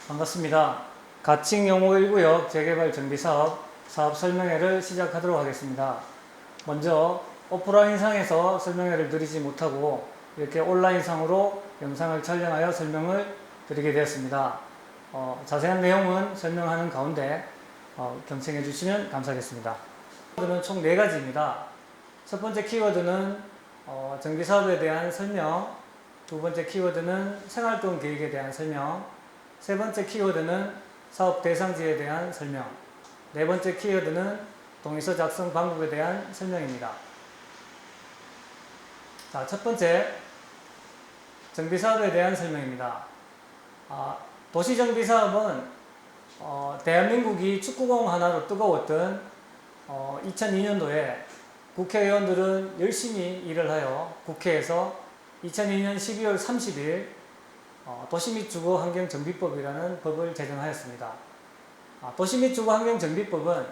반갑습니다. 가칭 용호 1구역 재개발 정비사업 사업 설명회를 시작하도록 하겠습니다. 먼저 오프라인상에서 설명회를 드리지 못하고 이렇게 온라인상으로 영상을 촬영하여 설명을 드리게 되었습니다. 자세한 내용은 설명하는 가운데 경청해 주시면 감사하겠습니다. 키워드는 총 4가지입니다. 첫 번째 키워드는 정비사업에 대한 설명, 두 번째 키워드는 생활동 계획에 대한 설명, 세 번째 키워드는 사업 대상지에 대한 설명, 네 번째 키워드는 동의서 작성 방법에 대한 설명입니다. 자, 첫 번째 정비사업에 대한 설명입니다. 도시정비사업은 대한민국이 축구공 하나로 뜨거웠던 2002년도에 국회의원들은 열심히 일을 하여 국회에서 2002년 12월 30일 도시 및 주거 환경 정비법이라는 법을 제정하였습니다. 도시 및 주거 환경 정비법은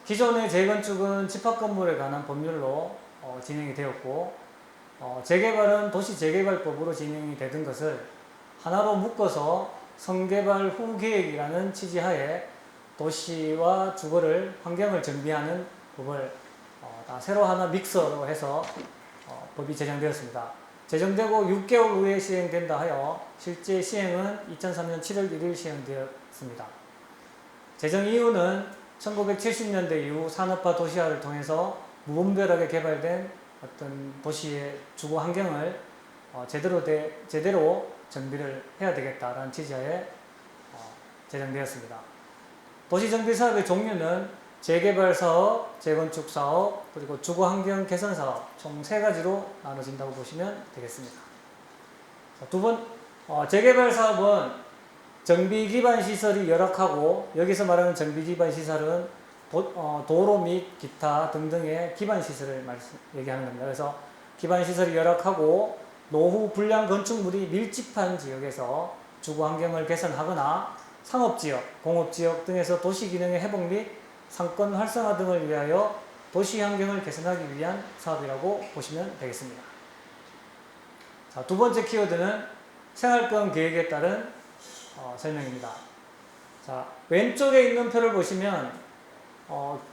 기존의 재건축은 집합건물에 관한 법률로 진행이 되었고, 재개발은 도시재개발법으로 진행이 되던 것을 하나로 묶어서 성개발 후 계획이라는 취지하에 도시와 주거를 환경을 정비하는 법을 다 새로 하나 믹서로 해서 법이 제정되었습니다. 제정되고 6개월 후에 시행된다 하여 실제 시행은 2003년 7월 1일 시행되었습니다. 제정 이유는 1970년대 이후 산업화 도시화를 통해서 무분별하게 개발된 어떤 도시의 주거 환경을 제대로 정비를 해야 되겠다라는 취지하에 제정되었습니다. 도시정비사업의 종류는 재개발 사업, 재건축 사업, 그리고 주거 환경 개선 사업 총 3가지로 나눠진다고 보시면 되겠습니다. 재개발 사업은 정비 기반 시설이 열악하고, 여기서 말하는 정비 기반 시설은 도로 및 기타 등등의 기반 시설을 얘기하는 겁니다. 그래서 기반 시설이 열악하고 노후 불량 건축물이 밀집한 지역에서 주거 환경을 개선하거나 상업지역, 공업지역 등에서 도시 기능의 회복 및 상권 활성화 등을 위하여 도시 환경을 개선하기 위한 사업이라고 보시면 되겠습니다. 자, 두 번째 키워드는 생활권 계획에 따른 설명입니다. 자, 왼쪽에 있는 표를 보시면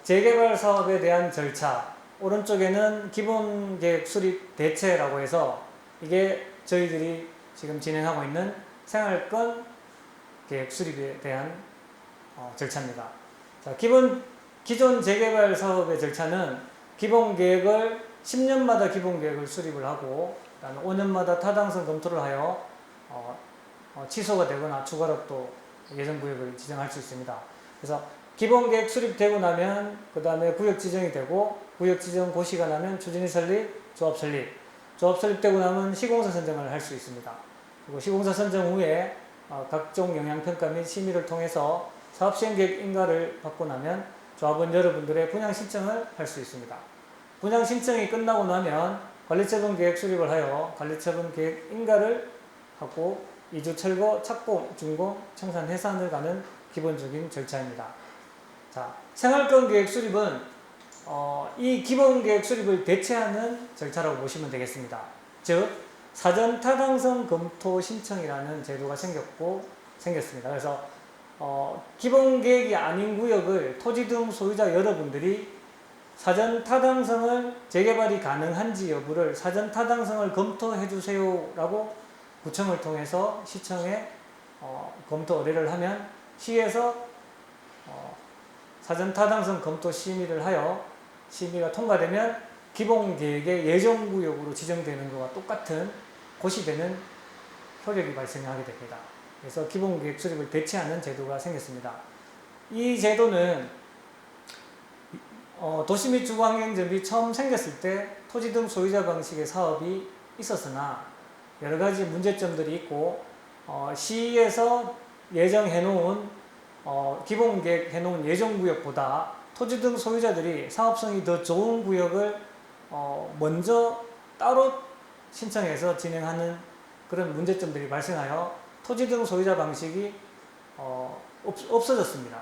재개발 사업에 대한 절차, 오른쪽에는 기본계획 수립 대체라고 해서 이게 저희들이 지금 진행하고 있는 생활권 계획 수립에 대한 절차입니다. 자, 기존 재개발 사업의 절차는 기본계획을 10년마다 기본계획을 수립을 하고 5년마다 타당성 검토를 하여 취소가 되거나 추가로 또 예정구역을 지정할 수 있습니다. 그래서 기본계획 수립되고 나면 그 다음에 구역 지정이 되고, 구역 지정 고시가 나면 추진위 설립, 조합 설립되고 나면 시공사 선정을 할 수 있습니다. 그리고 시공사 선정 후에 각종 영향평가 및 심의를 통해서 사업시행계획 인가를 받고 나면 조합원 여러분들의 분양 신청을 할 수 있습니다. 분양 신청이 끝나고 나면 관리처분 계획 수립을 하여 관리처분 계획 인가를 하고 이주 철거, 착공, 준공, 청산, 해산을 가는 기본적인 절차입니다. 자, 생활권 계획 수립은 이 기본 계획 수립을 대체하는 절차라고 보시면 되겠습니다. 즉, 사전 타당성 검토 신청이라는 제도가 생겼습니다. 그래서 기본 계획이 아닌 구역을 토지 등 소유자 여러분들이 사전 타당성을 재개발이 가능한지 여부를 사전 타당성을 검토해 주세요라고 구청을 통해서 시청에 검토 의뢰를 하면 시에서 사전 타당성 검토 심의를 하여 심의가 통과되면 기본 계획의 예정 구역으로 지정되는 것과 똑같은 고시되는 효력이 발생하게 됩니다. 그래서 기본계획 수립을 대체하는 제도가 생겼습니다. 이 제도는 도시 및 주거환경정비 처음 생겼을 때 토지 등 소유자 방식의 사업이 있었으나 여러가지 문제점들이 있고, 시에서 예정해놓은 기본계획 해놓은 예정구역보다 토지 등 소유자들이 사업성이 더 좋은 구역을 먼저 따로 신청해서 진행하는 그런 문제점들이 발생하여 토지 등 소유자 방식이 없어졌습니다.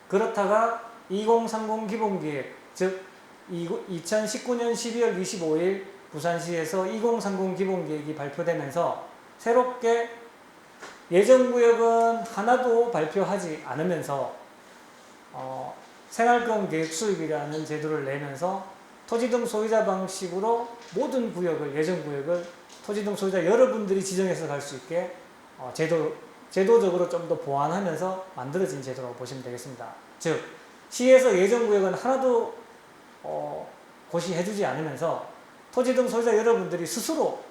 그렇다가 2030 기본계획, 즉 2019년 12월 25일 부산시에서 2030 기본계획이 발표되면서 새롭게 예정구역은 하나도 발표하지 않으면서 생활권 계획 수립이라는 제도를 내면서 토지 등 소유자 방식으로 모든 구역을, 예정구역을 토지 등 소유자 여러분들이 지정해서 갈 수 있게 제도적으로 좀 더 보완하면서 만들어진 제도라고 보시면 되겠습니다. 즉, 시에서 예정구역은 하나도 고시해주지 않으면서 토지 등 소유자 여러분들이 스스로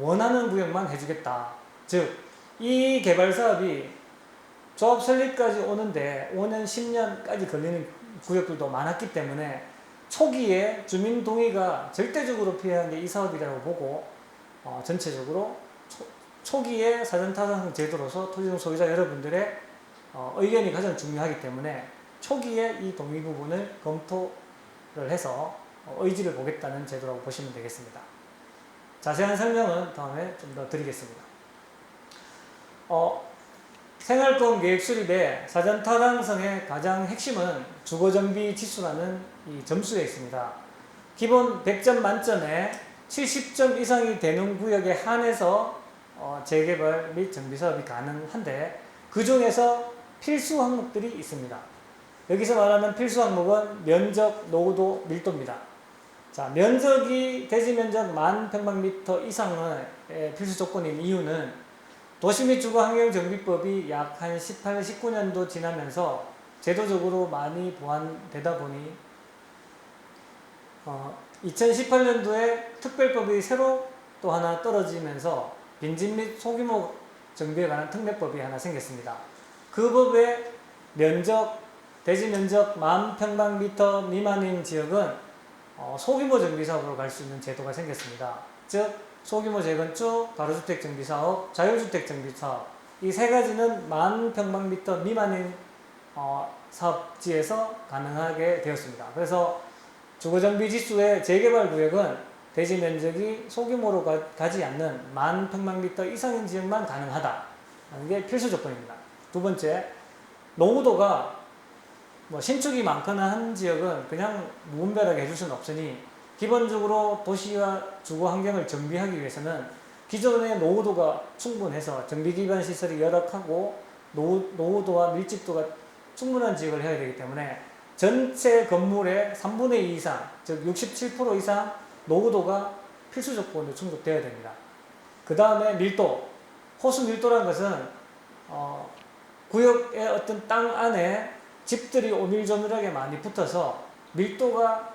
원하는 구역만 해주겠다. 즉, 이 개발 사업이 조합 설립까지 오는데 5년, 10년까지 걸리는 구역들도 많았기 때문에 초기에 주민 동의가 절대적으로 필요한 게 이 사업이라고 보고 전체적으로 초기에 사전타당 제도로서 토지 등 소유자 여러분들의 의견이 가장 중요하기 때문에 초기에 이 동의 부분을 검토를 해서 의지를 보겠다는 제도라고 보시면 되겠습니다. 자세한 설명은 다음에 좀 더 드리겠습니다. 생활권 계획 수립의 사전타당성의 가장 핵심은 주거정비 지수라는 이 점수에 있습니다. 기본 100점 만점에 70점 이상이 되는 구역에 한해서 재개발 및 정비사업이 가능한데 그 중에서 필수 항목들이 있습니다. 여기서 말하는 필수 항목은 면적, 노후도, 밀도입니다. 자, 면적이 대지 면적 10,000평방미터 이상의 필수 조건인 이유는 도시 및 주거환경정비법이 약 한 18, 19년도 지나면서 제도적으로 많이 보완되다 보니 2018년도에 특별법이 새로 또 하나 떨어지면서 빈집 및 소규모 정비에 관한 특례법이 하나 생겼습니다. 그 법의 면적, 대지 면적 10,000평방미터 미만인 지역은 소규모 정비사업으로 갈 수 있는 제도가 생겼습니다. 즉, 소규모 재건축, 가로주택 정비사업, 자율주택 정비사업 이 세 가지는 10,000평방미터 미만인 사업지에서 가능하게 되었습니다. 그래서 주거정비지수의 재개발 구역은 대지 면적이 소규모로 가지 않는 10,000평방미터 이상인 지역만 가능하다는 게 필수 조건입니다. 두 번째, 노후도가 신축이 많거나 한 지역은 그냥 무분별하게 해줄 수는 없으니 기본적으로 도시와 주거 환경을 정비하기 위해서는 기존의 노후도가 충분해서 정비 기반 시설이 열악하고 노후도와 밀집도가 충분한 지역을 해야 되기 때문에 전체 건물의 3분의 2 이상, 즉 67% 이상 노후도가 필수 조건으로 충족되어야 됩니다. 그 다음에 밀도, 호수 밀도라는 것은 구역의 어떤 땅 안에 집들이 오밀조밀하게 많이 붙어서 밀도가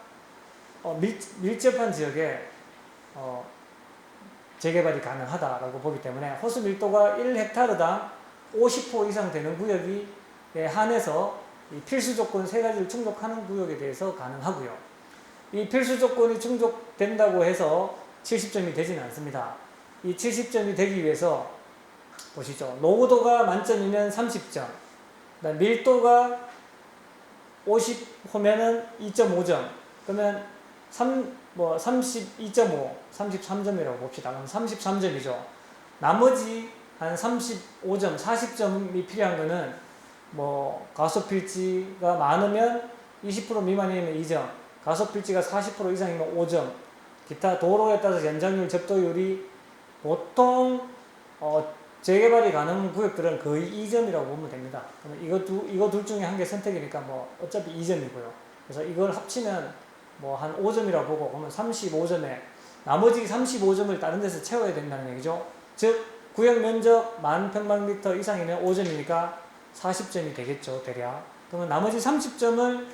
밀접한 지역에 재개발이 가능하다라고 보기 때문에 호수 밀도가 1헥타르당 50호 이상 되는 구역에 한해서 이 필수 조건 세 가지를 충족하는 구역에 대해서 가능하고요. 이 필수 조건이 충족된다고 해서 70점이 되지는 않습니다. 이 70점이 되기 위해서 보시죠. 노후도가 만점이면 30점, 밀도가 50호면은 2.5점, 그러면 32.5, 33점이라고 봅시다. 그럼 33점이죠. 나머지 한 35점, 40점이 필요한 거는 가소필지가 많으면 20% 미만이면 2점, 가소필지가 40% 이상이면 5점, 기타 도로에 따라서 연장률, 접도율이 보통 재개발이 가능한 구역들은 거의 2점이라고 보면 됩니다. 그러면 이거 둘 중에 한 개 선택이니까 어차피 2점이고요. 그래서 이걸 합치면 한 5점이라고 보고 그러면 35점에 나머지 35점을 다른 데서 채워야 된다는 얘기죠. 즉 구역 면적 10,000평방미터 이상이면 5점이니까 40점이 되겠죠, 대략. 그러면 나머지 30점을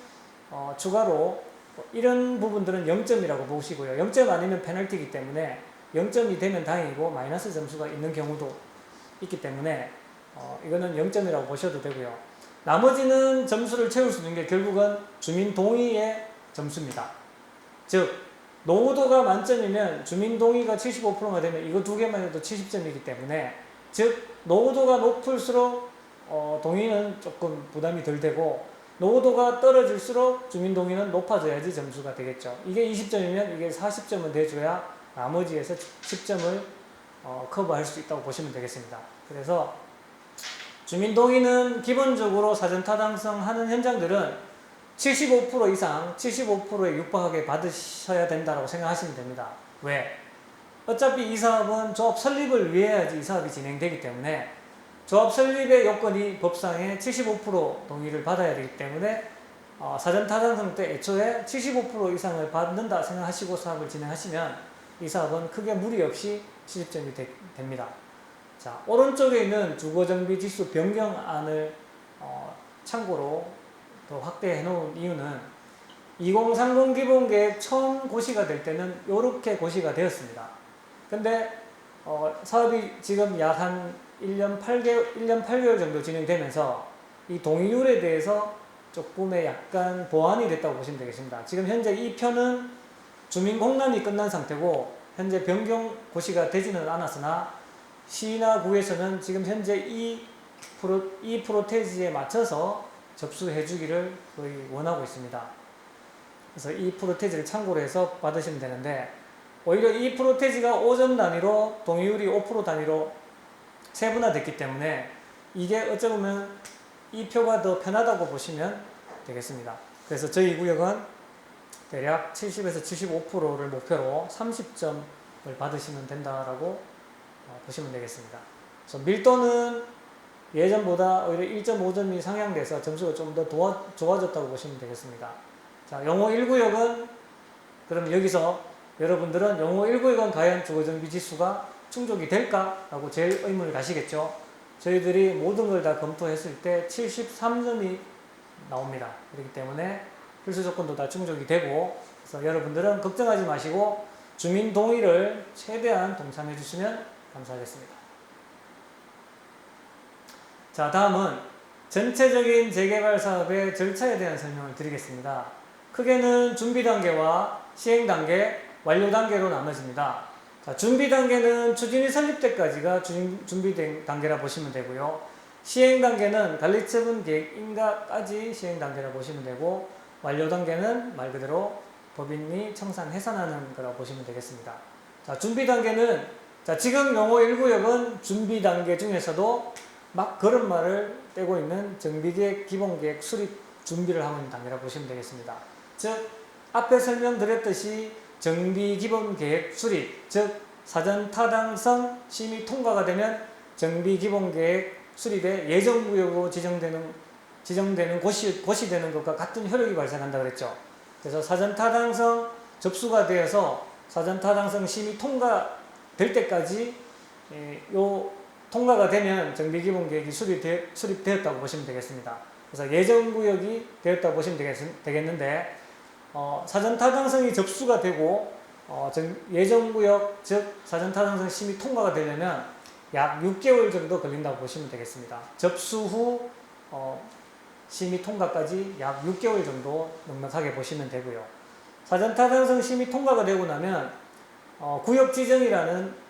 추가로 이런 부분들은 0점이라고 보시고요. 0점 아니면 페널티이기 때문에 0점이 되면 다행이고 마이너스 점수가 있는 경우도 있기 때문에 이거는 0점이라고 보셔도 되고요. 나머지는 점수를 채울 수 있는 게 결국은 주민 동의의 점수입니다. 즉 노후도가 만점이면 주민 동의가 75%가 되면 이거 두 개만 해도 70점이기 때문에 즉 노후도가 높을수록 동의는 조금 부담이 덜 되고 노후도가 떨어질수록 주민 동의는 높아져야지 점수가 되겠죠. 이게 20점이면 이게 40점은 돼줘야 나머지에서 10점을 커버할 수 있다고 보시면 되겠습니다. 그래서 주민 동의는 기본적으로 사전타당성 하는 현장들은 75% 이상, 75%에 육박하게 받으셔야 된다고 생각하시면 됩니다. 왜? 어차피 이 사업은 조합 설립을 위해야지 이 사업이 진행되기 때문에 조합 설립의 요건이 법상에 75% 동의를 받아야 되기 때문에 사전타당성 때 애초에 75% 이상을 받는다 생각하시고 사업을 진행하시면 이 사업은 크게 무리 없이 시집점이 됩니다. 자, 오른쪽에 있는 주거정비지수 변경안을 참고로 더 확대해 놓은 이유는 2030 기본계획 처음 고시가 될 때는 이렇게 고시가 되었습니다. 근데 사업이 지금 약 한 1년 8개월 정도 진행되면서 이 동의율에 대해서 조금의 약간 보완이 됐다고 보시면 되겠습니다. 지금 현재 이 편은 주민 공람이 끝난 상태고 현재 변경 고시가 되지는 않았으나 시나 구에서는 지금 현재 이 프로테지에 맞춰서 접수해 주기를 거의 원하고 있습니다. 그래서 이 프로테지를 참고로 해서 받으시면 되는데 오히려 이 프로테지가 5점 단위로 동의율이 5% 단위로 세분화됐기 때문에 이게 어쩌면 이 표가 더 편하다고 보시면 되겠습니다. 그래서 저희 구역은 대략 70에서 75%를 목표로 30점을 받으시면 된다라고 보시면 되겠습니다. 그래서 밀도는 예전보다 오히려 1.5점이 상향돼서 점수가 좀 더 좋아졌다고 보시면 되겠습니다. 자, 영호 1구역은 그럼 여기서 여러분들은 영호 1구역은 과연 주거정비 지수가 충족이 될까? 라고 제일 의문을 가시겠죠. 저희들이 모든 걸 다 검토했을 때 73점이 나옵니다. 그렇기 때문에 필수 조건도 다 충족이 되고, 그래서 여러분들은 걱정하지 마시고 주민 동의를 최대한 동참해 주시면 감사하겠습니다. 자, 다음은 전체적인 재개발 사업의 절차에 대한 설명을 드리겠습니다. 크게는 준비 단계와 시행 단계, 완료 단계로 나눠집니다. 자, 준비 단계는 추진이 설립 때까지가 준비 단계라 보시면 되고요. 시행 단계는 관리처분 계획 인가까지 시행 단계라 보시면 되고, 완료 단계는 말 그대로 법인이 청산 해산하는 거라고 보시면 되겠습니다. 자, 준비 단계는 지금 영호 1구역은 준비 단계 중에서도 막 그런 말을 떼고 있는 정비계획, 기본계획, 수립 준비를 하고 있는 단계라 보시면 되겠습니다. 즉 앞에 설명드렸듯이 정비 기본계획 수립, 즉 사전 타당성 심의 통과가 되면 정비 기본계획 수립의 예정구역으로 지정되는 곳이 되는 것과 같은 효력이 발생한다 그랬죠. 그래서 사전 타당성 접수가 되어서 사전 타당성 심의 통과될 때까지 요 통과가 되면 정비 기본계획이 수립되었다고 보시면 되겠습니다. 그래서 예정구역이 되었다고 보시면 되겠는데 사전 타당성이 접수가 되고 예정구역 즉 사전 타당성 심의 통과가 되려면 약 6개월 정도 걸린다고 보시면 되겠습니다. 접수 후 심의 통과까지 약 6개월 정도 넉넉하게 보시면 되고요. 사전 타당성 심의 통과가 되고 나면 구역 지정이라는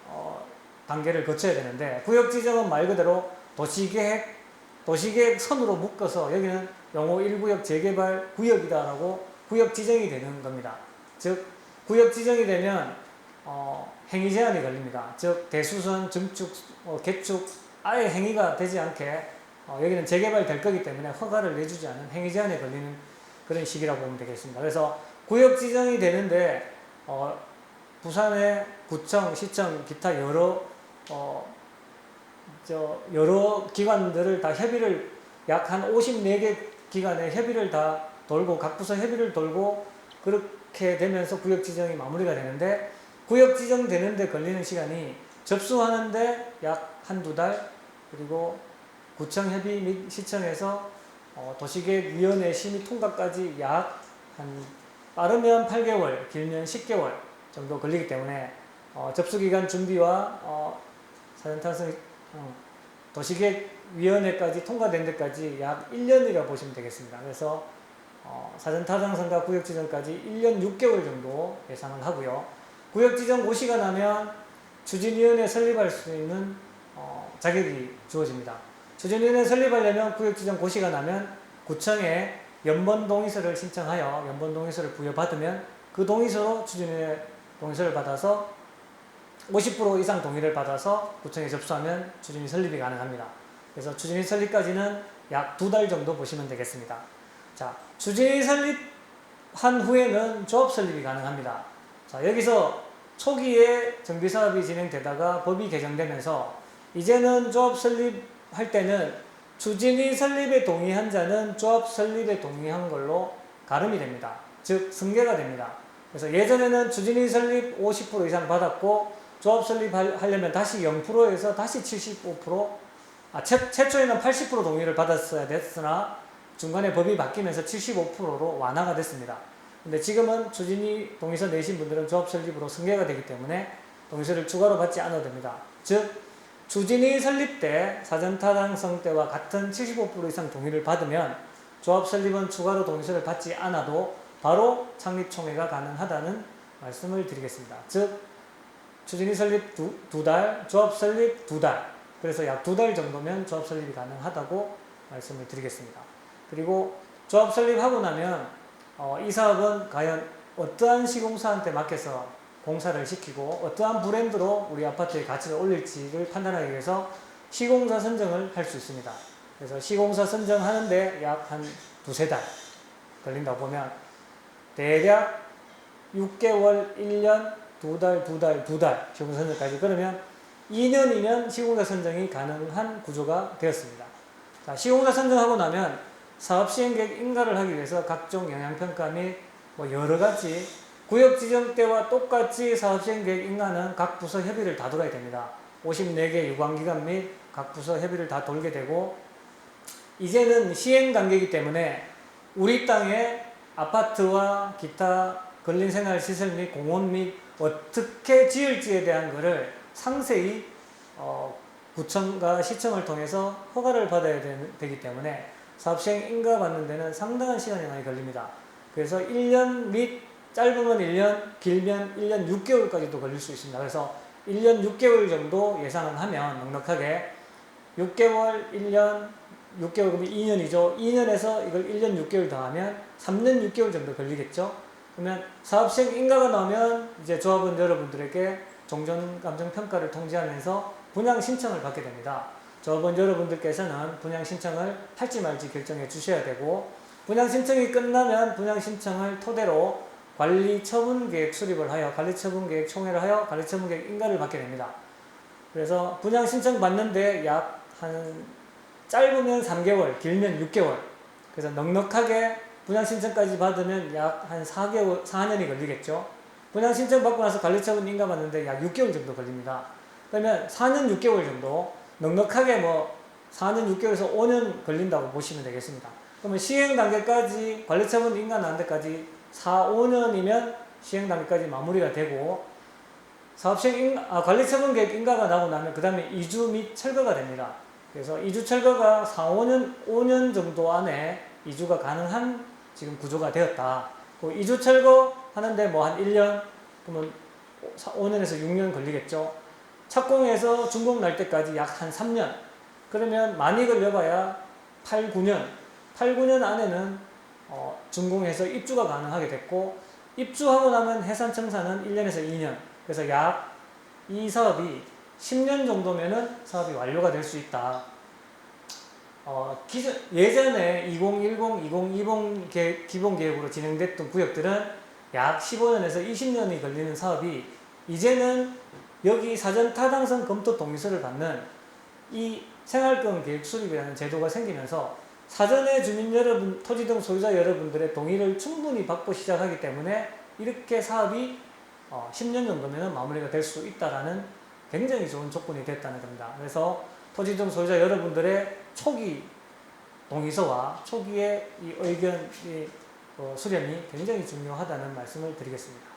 단계를 거쳐야 되는데, 구역 지정은 말 그대로 도시계획 선으로 묶어서 여기는 영호 1구역 재개발 구역이다라고 구역 지정이 되는 겁니다. 즉 구역 지정이 되면 행위 제한이 걸립니다. 즉 대수선, 증축, 개축 아예 행위가 되지 않게 여기는 재개발 될 거기 때문에 허가를 내주지 않은 행위 제한에 걸리는 그런 시기라고 보면 되겠습니다. 그래서 구역 지정이 되는데 부산의 구청, 시청, 기타 여러 기관들을 다 협의를 약 한 54개 기관의 협의를 다 돌고 각 부서 협의를 돌고 그렇게 되면서 구역 지정이 마무리가 되는데, 구역 지정 되는데 걸리는 시간이 접수하는데 약 한두 달, 그리고 구청 협의 및 시청에서 도시계획위원회 심의 통과까지 약 빠르면 8개월, 길면 10개월 정도 걸리기 때문에 접수기간 준비와 사전타당성 도시계획위원회까지 통과된 데까지 약 1년이라고 보시면 되겠습니다. 그래서 사전타당성과 구역지정까지 1년 6개월 정도 예상을 하고요. 구역지정 고시가 나면 추진위원회 설립할 수 있는 자격이 주어집니다. 추진위원회 설립하려면 구역지정 고시가 나면 구청에 연번동의서를 신청하여 연번동의서를 부여받으면 그 동의서로 추진위원회 동의서를 받아서 50% 이상 동의를 받아서 구청에 접수하면 추진위 설립이 가능합니다. 그래서 추진위 설립까지는 약 2달 정도 보시면 되겠습니다. 자, 추진위 설립한 후에는 조합 설립이 가능합니다. 자, 여기서 초기에 정비사업이 진행되다가 법이 개정되면서 이제는 조합 설립 할 때는 추진위 설립에 동의한 자는 조합 설립에 동의한 걸로 가름이 됩니다. 즉 승계가 됩니다. 그래서 예전에는 추진위 설립 50% 이상 받았고 조합 설립하려면 다시 0%에서 다시 75%, 최초에는 80% 동의를 받았어야 됐으나 중간에 법이 바뀌면서 75%로 완화가 됐습니다. 근데 지금은 추진위 동의서 내신 분들은 조합 설립으로 승계가 되기 때문에 동의서를 추가로 받지 않아도 됩니다. 즉 추진위 설립 때 사전타당성 때와 같은 75% 이상 동의를 받으면 조합 설립은 추가로 동의서를 받지 않아도 바로 창립총회가 가능하다는 말씀을 드리겠습니다. 즉 추진위 설립 두 달, 조합 설립 2달, 그래서 약 2달 정도면 조합 설립이 가능하다고 말씀을 드리겠습니다. 그리고 조합 설립하고 나면 이 사업은 과연 어떠한 시공사한테 맡겨서 공사를 시키고 어떠한 브랜드로 우리 아파트의 가치를 올릴지를 판단하기 위해서 시공사 선정을 할 수 있습니다. 그래서 시공사 선정하는데 약 한 2-3달 걸린다고 보면 대략 6개월, 1년, 2달 시공사 선정까지, 그러면 2년이면 시공사 선정이 가능한 구조가 되었습니다. 자, 시공사 선정하고 나면 사업시행계획 인가를 하기 위해서 각종 영향평가 및 여러가지 구역 지정 때와 똑같이 사업시행계획 인가는 각 부서 협의를 다 돌아야 됩니다. 54개 유관기관 및 각 부서 협의를 다 돌게 되고, 이제는 시행단계이기 때문에 우리 땅에 아파트와 기타 근린생활시설 및 공원 및 어떻게 지을지에 대한 것을 상세히 구청과 시청을 통해서 허가를 받아야 되기 때문에 사업시행 인가 받는 데는 상당한 시간이 많이 걸립니다. 그래서 1년 및 짧으면 1년, 길면 1년 6개월까지도 걸릴 수 있습니다. 그래서 1년 6개월 정도 예상을 하면 넉넉하게 6개월, 1년, 6개월 그러면 2년이죠. 2년에서 이걸 1년 6개월 더하면 3년 6개월 정도 걸리겠죠. 그러면 사업시행 인가가 나오면 이제 조합원 여러분들에게 종전감정평가를 통지하면서 분양 신청을 받게 됩니다. 조합원 여러분들께서는 분양 신청을 할지 말지 결정해 주셔야 되고, 분양 신청이 끝나면 분양 신청을 토대로 관리처분계획 수립을 하여 관리처분계획 총회를 하여 관리처분계획 인가를 받게 됩니다. 그래서 분양 신청 받는데 약 한 짧으면 3개월, 길면 6개월, 그래서 넉넉하게 분양 신청까지 받으면 약 한 4년이 걸리겠죠. 분양 신청 받고 나서 관리처분 인가 받는데 약 6개월 정도 걸립니다. 그러면 4년 6개월 정도, 넉넉하게 4년 6개월에서 5년 걸린다고 보시면 되겠습니다. 그러면 시행 단계까지 관리처분 인가 나는 데까지 4-5년이면 시행 단계까지 마무리가 되고, 관리처분 계획 인가가 나고 나면 그 다음에 이주 및 철거가 됩니다. 그래서 이주 철거가 5년 정도 안에 이주가 가능한 지금 구조가 되었다. 이주 철거 하는데 한 1년, 그러면 5년에서 6년 걸리겠죠. 착공해서 준공 날 때까지 약 한 3년. 그러면 많이 걸려봐야 8-9년 안에는 준공해서 입주가 가능하게 됐고, 입주하고 나면 해산청사는 1년에서 2년. 그래서 약 이 사업이 10년 정도면은 사업이 완료가 될 수 있다. 예전에 2010, 2020 기본계획으로 진행됐던 구역들은 약 15년에서 20년이 걸리는 사업이 이제는 여기 사전타당성 검토 동의서를 받는 이 생활권 계획 수립이라는 제도가 생기면서 사전에 주민 여러분, 토지 등 소유자 여러분들의 동의를 충분히 받고 시작하기 때문에 이렇게 사업이 10년 정도면 마무리가 될 수 있다라는 굉장히 좋은 조건이 됐다는 겁니다. 그래서 토지 등 소유자 여러분들의 초기 동의서와 초기의 이 의견 수렴이 굉장히 중요하다는 말씀을 드리겠습니다.